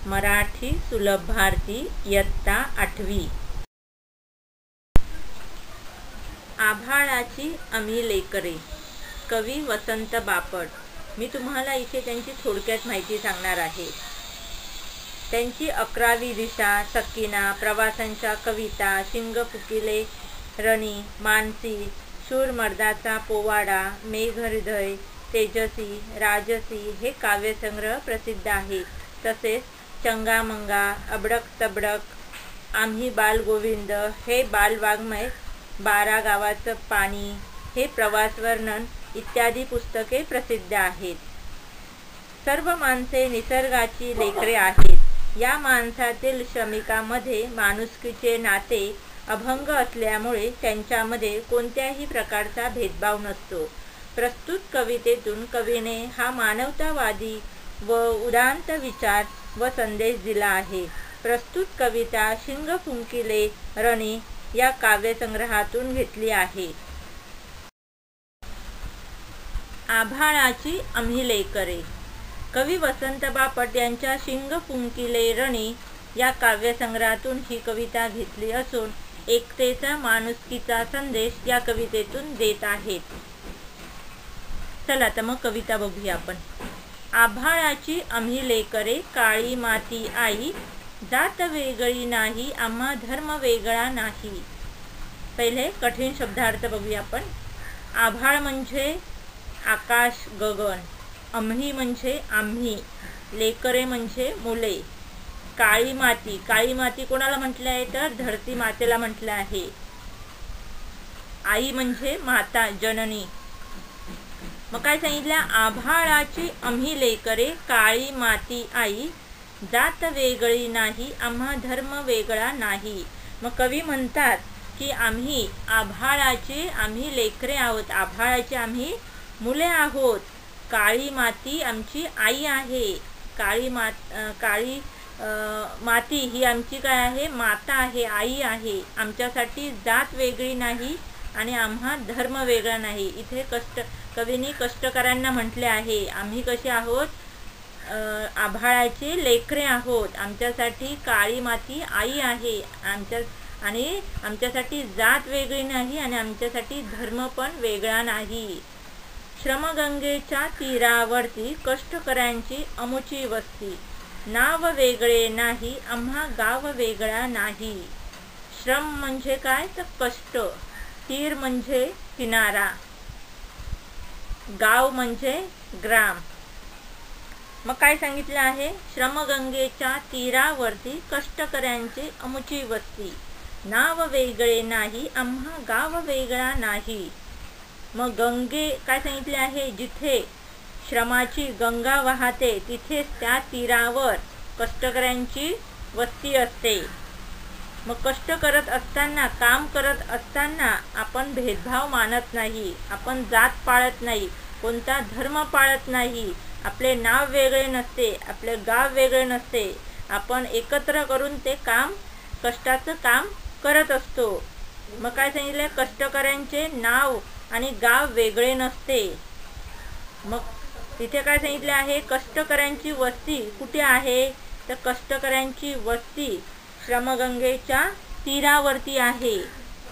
मराठी सुलभ भारती इयत्ता 8वी। आभाळाची आम्ही लेकरे, कवी वसंत बापट। मी तुम्हाला इथे त्यांची थोडक्यात माहिती सांगणार आहे। त्यांची 11वी दिशा, सकिना, प्रवासांच्या कविता, शिंग फुकिले रणी, मानसी, शूर मर्दाचा पोवाडा, मेघहृदय, तेजसी, राजसी हे काव्यसंग्रह प्रसिद्ध आहेत। तसेच चंगामंगा, अबडक तबडक, आम्ही बालगोविंद हे बालवाङ्मय, 12 गावाचं पाणी हे प्रवासवर्णन इत्यादी पुस्तके प्रसिद्ध आहेत। सर्व माणसे निसर्गाची लेकरे आहेत। या माणसातील श्रमिकांमध्ये माणुसकीचे नाते अभंग असल्यामुळे त्यांच्यामध्ये कोणत्याही प्रकारचा भेदभाव नसतो। प्रस्तुत कवितेतून कवीने हा मानवतावादी व उदात्त विचार व संदेश दिला आहे। प्रस्तुत कविता शिंग फुंकिले रणी या काव्यसंग्रहातून घेतली आहे। आभाळाची आम्ही लेकरे, कवी वसंत बापट यांच्या शिंग फुंकिले रणी या काव्यसंग्रहातून ही कविता घेतली असून एकतेचा, माणुसकीचा संदेश या कवितेतून देत आहेत। चला तर मग कविता बघूया आपण। आभाळाची आम्ही लेकरे, काळी माती आई, जात वेगळी नाही, आम्हा धर्म वेगळा नाही। पहिले कठीण शब्दार्थ बघूया आपण। आभाळ म्हणजे आकाश गगन, आम्ही म्हणजे आम्ही, लेकरे म्हणजे मुले। काळी माती, काळी माती कोणाला म्हटले आहे तर धरती मातेला म्हटले आहे। आई म्हणजे माता, जननी। मग काय सांगितलं? आभाळाची आम्ही लेकरे, काळी माती आई, जात वेगळी नाही, आम्हा धर्म वेगळा नाही। मग कवी म्हणतात की आम्ही आभाळाची आम्ही लेकरे आहोत, आभाळाची आम्ही मुले आहोत। काळी माती आमची आई आहे, काळी माती ही आमची काय आहे? माता आहे, आई आहे। आमच्यासाठी जात वेगळी नाही आणि आम्हा धर्म वेगळा नाही। इथे कवींनी कष्टकऱ्यांना म्हटले आहे, आम्ही कसे आहोत? आभाळाचे लेकरे आहोत। आमच्यासाठी काळी माती आई आहे, आणि आमच्यासाठी जात वेगळी नाही आणि आमच्यासाठी धर्म पण वेगळा नाही। श्रमगंगेच्या तीरावरती कष्टकऱ्यांची अमुची वस्ती, नाव वेगळे नाही, आम्हा गाव वेगळा नाही। श्रम म्हणजे काय तर कष्ट, तीर म्हणजे किनारा, गाव म्हणजे ग्राम। मग काय सांगितले आहे? श्रमगंगेच्या तीरावरती कष्टकऱ्यांची अमुची वस्ती, नाव वेगळे नाही, आम्हा गाव वेगळा नाही। मग गंगे काय सांगितले आहे? जिथे श्रमाची गंगा वाहते तिथेच त्या तीरावर कष्टकऱ्यांची वस्ती असते। मग कष्ट करत असताना, काम करत असताना आपण भेदभाव मानत नाही, आपण जात पाळत नाही, कोणता धर्म पाळत नाही, आपले नाव वेगळे नसते, आपले गाव वेगळे नसते, आपण एकत्र करून ते काम, कष्टाचं काम करत असतो। मग काय सांगितले? कष्टकऱ्यांचे नाव आणि गाव वेगळे नसते। मग तिथे काय सांगितले आहे? कष्टकऱ्यांची वस्ती कुठे आहे तर कष्टकऱ्यांची वस्ती श्रमगंगेच्या तीरावरती आहे।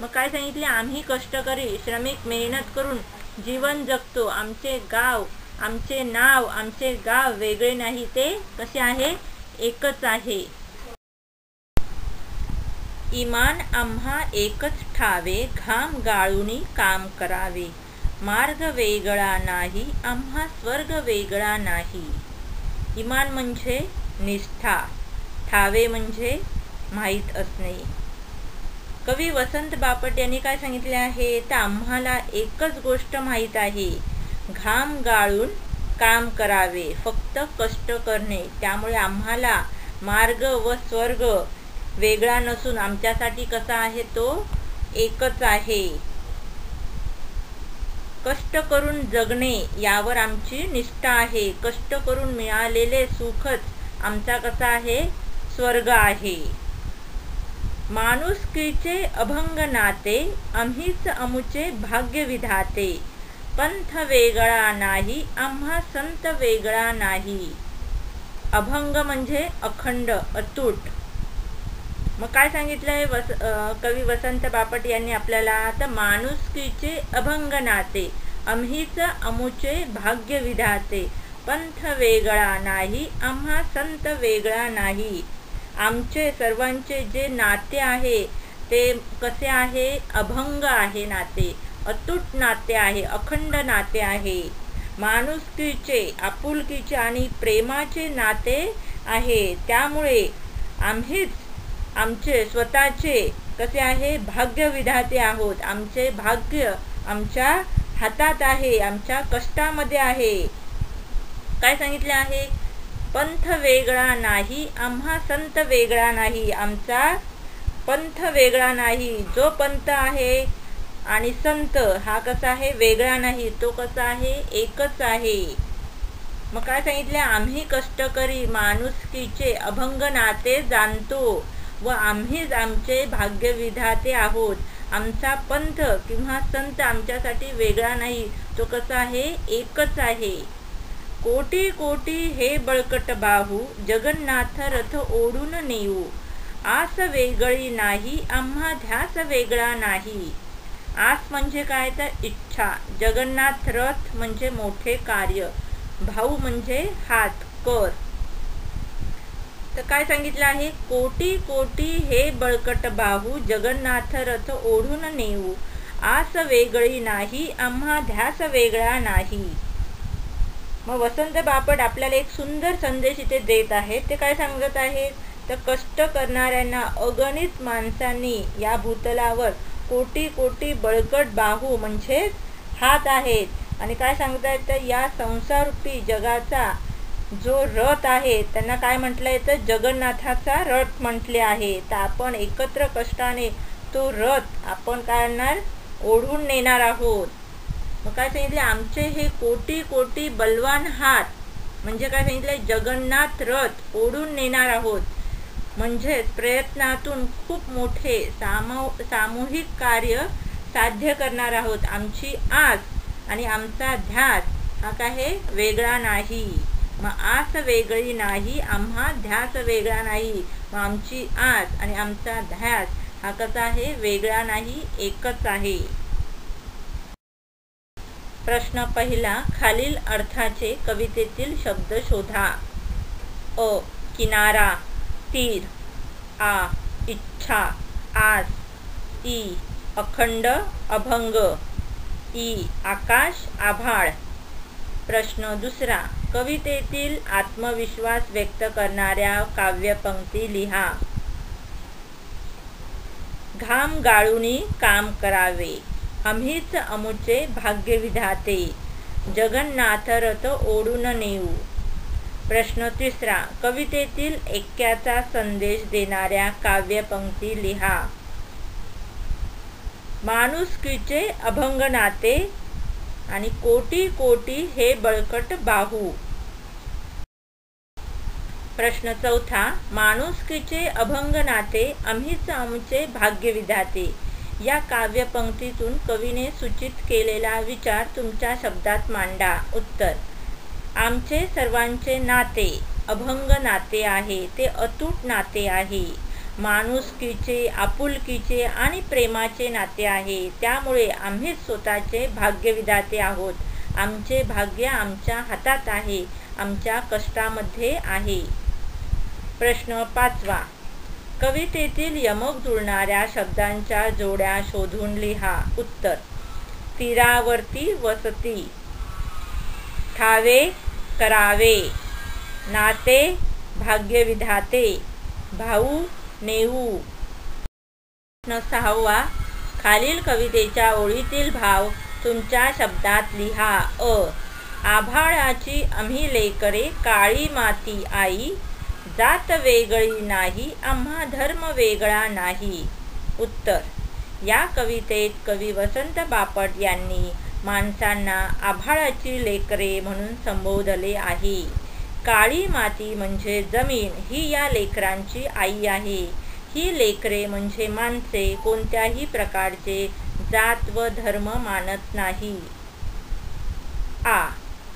मग काय सांगितले? आम्ही कष्टकरी श्रमिक मेहनत करून जीवन जगतो, आमचे गाव, आमचे नाव, आमचे गाव वेगळे नाही, ते कसे आहे? एकच आहे। इमान आम्हा एकच ठावे, घाम गाळूनी काम करावे, मार्ग वेगळा नाही, आम्हा स्वर्ग वेगळा नाही। इमान म्हणजे निष्ठा, ठावे म्हणजे माहीत असणे। कवी वसंत बापट यांनी काय सांगितले आहे तर आम्हाला एकच गोष्ट माहीत आहे, घाम गाळून काम करावे, फक्त कष्ट करणे। त्यामुळे आम्हाला मार्ग व स्वर्ग वेगळा नसून आमच्यासाठी कसा आहे तो एकच आहे। कष्ट करून जगणे यावर आमची निष्ठा आहे, कष्ट करून मिळालेले सुखच आमचा कसा आहे? स्वर्ग आहे। माणुसकीचे अभंग नाते, आम्हीच अमुचे भाग्य विधाते, पंथ वेगळा नाही, आम्हा संत वेगळा नाही। अभंग म्हणजे अखंड, अतूट. मग काय सांगितलं आहे कवी वसंत बापट यांनी आपल्याला? तर माणुसकीचे अभंग नाते, आम्हीच अमुचे भाग्य विधाते. पंथ वेगळा नाही, आम्हा संत वेगळा नाही. आमचे सर्वांचे जे नाते आहे ते कसे आहे? अभंग आहे नाते, अतूट नाते आहे, अखंड नाते आहे. माणुसकीचे, आपुलकीचे आणि प्रेमाचे नाते आहे. त्यामुळे आम्हीच आमचे स्वतःचे कसे आहे? भाग्य विधाते आहोत. आमचे भाग्य आमच्या हातात आहे, आमच्या कष्टामध्ये आहे. काय सांगितले आहे? पंथ वेगळा नाही, आम्हा संत वेगळा नाही. आमचा पंथ वेगळा नाही, जो पंथ आहे आणि संत हा कसा आहे? वेगळा नाही, तो कसा आहे? एकच आहे. मग काय सांगितले? आम्ही कष्टकरी माणुसकीचे अभंग नाते जाणतो व आम्हीच आमचे भाग्य विधाते आहोत. आमचा पंथ किंवा संत आमच्यासाठी वेगळा नाही, तो कसा आहे? एकच आहे. कोटी कोटी हे बळकट बाहू, जगन्नाथ रथ ओढून नेऊ. आस वेगळी नाही, आम्हा ध्यास वेगळा नाही. आस म्हणजे काय? तर इच्छा. जगन्नाथ रथ म्हणजे मोठे कार्य. भाऊ म्हणजे हात, कर. तर काय सांगितलं आहे? कोटी कोटी हे बळकट बाहू, जगन्नाथ रथ ओढून नेऊ. आस वेगळी नाही, आम्हा ध्यास वेगळा नाही. मग वसंत बापट आपल्याला एक सुंदर संदेश इथे देत आहेत. ते काय सांगत आहेत? तर कष्ट करणाऱ्यांना, अगणित माणसांनी या भूतलावर कोटी कोटी बळकट बाहू म्हणजे हात आहेत. आणि काय सांगतायत? तर या संसाररूपी जगाचा जो रथ आहे त्यांना काय म्हटलंय? तर जगन्नाथाचा रथ म्हटले आहे. तर आपण एकत्र कष्टाने तो रथ आपण काय करणार? ओढून नेणार आहोत. मग काय सांगितले? आमचे हे कोटी कोटी बलवान हात म्हणजे काय सांगितले? जगन्नाथ रथ ओढून नेणार आहोत. म्हणजेच प्रयत्नातून खूप मोठे सामूहिक कार्य साध्य करणार आहोत. आमची आस आणि आमचा ध्यास हा काय? वेगळा नाही. मग आस वेगळी नाही, आम्हा ध्यास वेगळा नाही. मग आमची आस आणि आमचा ध्यास हा कसा आहे? वेगळा नाही, एकच आहे. प्रश्न पहिला, खालील अर्थाचे कवितेतील शब्द शोधा. अ. किनारा, तीर. आ. इच्छा, आस. ई. अखंड, अभंग. ई. आकाश, आभाळ. प्रश्न दुसरा, कवितेतील आत्मविश्वास व्यक्त करणाऱ्या काव्यपंक्ती लिहा. घाम गाळूनी काम करावे, आम्हीच अमुचे भाग्य विधाते. जगन्नाथ रथ ओढून नेऊ. प्रश्न तिसरा, कवितेतील ऐक्याचा संदेश देणाऱ्या काव्यपंक्ती लिहा. माणुसकीचे अभंग नाते आणि कोटी कोटी हे बळकट बाहू. प्रश्न चौथा, माणुसकीचे अभंग नाते, आम्हीच आमचे भाग्य विधाते. या काव्यपंक्तीतून कवीने सूचित केलेला विचार तुमच्या शब्दात मांडा. उत्तर: आमचे सर्वांचे नाते अभंग नाते आहे. ते अतूट नाते आहे. माणुसकीचे, आपुलकीचे आणि प्रेमाचे नाते आहे. त्यामुळे आम्हीच स्वतःचे भाग्य विधाते आहोत. आमचे भाग्य आमच्या हातात आहे, आमच्या कष्टामध्ये आहे. प्रश्न पाचवा, कवितेतील यमक जुळणाऱ्या शब्दांच्या जोड्या शोधून लिहा. उत्तर: तीरावरती वसती, ठावे करावे, नाते भाग्य विधाते, भाऊ नेऊ. प्रश्न सहावा, खालील कवितेच्या ओळीतील भाव तुमच्या शब्दात लिहा. अ. आभाळाची आम्ही लेकरे, काळी माती आई, जात वेगळी नाही, आम्हा धर्म वेगळा नाही. उत्तर: या कवितेत कवी वसंत बापट यांनी माणसांना आभाळाची लेकरे म्हणून संबोधले आहे. काळी माती म्हणजे जमीन ही या लेकरांची आई आहे. ही लेकरे म्हणजे माणसे कोणत्याही प्रकारचे जात व धर्म मानत नाही. आ.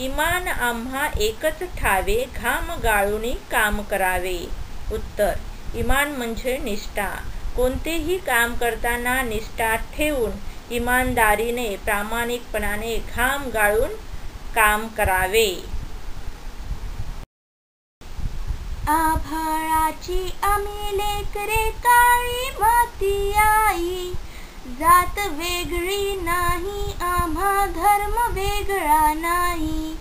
इमान आम्हा एकच ठावे, घाम गाळूनी काम करावे. उत्तर: इमान म्हणजे निष्ठा. कोणतेही काम करताना निष्ठा ठेवून इमानदारीने प्रामाणिकपणाने घाम गाळून काम करावे. आभाळाची आम्ही लेकरे, काळी माती आई. जात वेगळी नाही, आम्हा धर्म वेगळा नाही.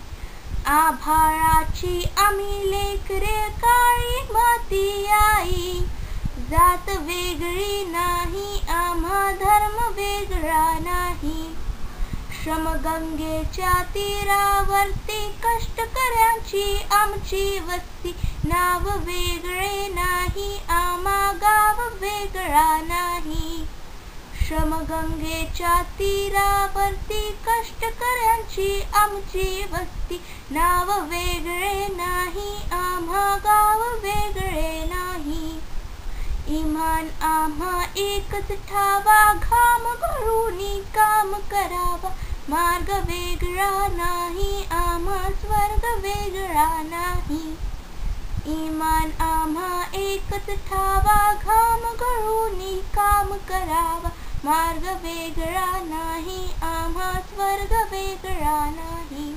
आभाळाची आम्ही लेकरे, काळी माती आई. जात वेगळी नाही, आम्हा धर्म वेगळा नाही. श्रमगंगेच्या तीरावरती कष्टकऱ्यांची आमची वस्ती. नाव वेगळे नाही, आम्हा गाव वेगळा नाही. श्रमगंगेच्या तीरावरती कष्टकऱ्यांची आमची वस्ती. नाव वेगळे नाही, आम्हा गाव वेगळे नाही. इमान आम्हा एकच ठावा, घाम गाळूनी काम करावा. मार्ग वेगळा नाही, आम्हा स्वर्ग वेगळा नाही. इमान आम्हा एकच ठावा, घाम गाळूनी काम करावा. मार्ग वेगळा नाही, आम्हा स्वर्ग वेगळा नाही.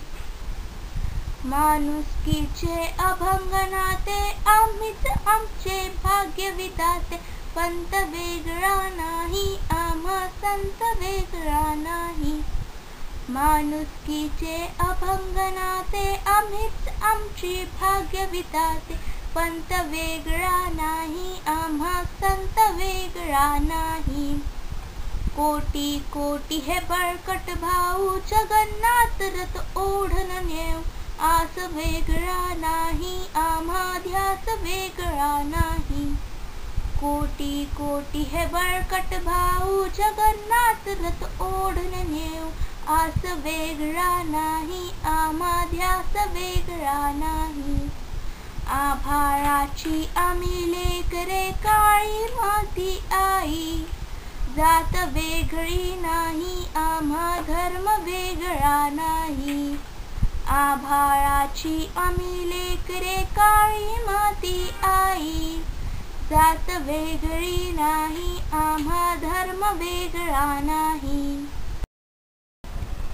माणुसकीचे अभंग नाते, आम्हीच आमचे भाग्य विधाते. पंत वेगळा नाही, आम्हा संत वेगळा नाही. माणुसकीचे अभंग नाते, आम्हीच आमची भाग्य विधाते. पंत वेगळा नाही, आम्हा संत वेगळा नाही. कोटी कोटी हे बळकट भाऊ, जगन्नाथ रथ ओढण नेऊ. आस वेगळा नाही, आम्हा ध्यास वेगळा नाही. कोटी कोटी हे बळकट भाऊ, जगन्नाथ रथ ओढण नेऊ. आस वेगळा नाही, आम्हा ध्यास वेगळा नाही. आभाळाची आम्ही लेकरे, काळी माती आई. जात वेगळी नाही, आम्हा धर्म वेगळा नाही. आभाळाची आम्ही लेकरे, काळी माती आई. जात वेगळी नाही, आम्हा धर्म वेगळा नाही.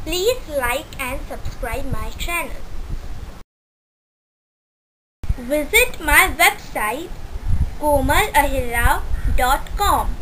Please like and subscribe my channel. Visit my website komalahirrao.com.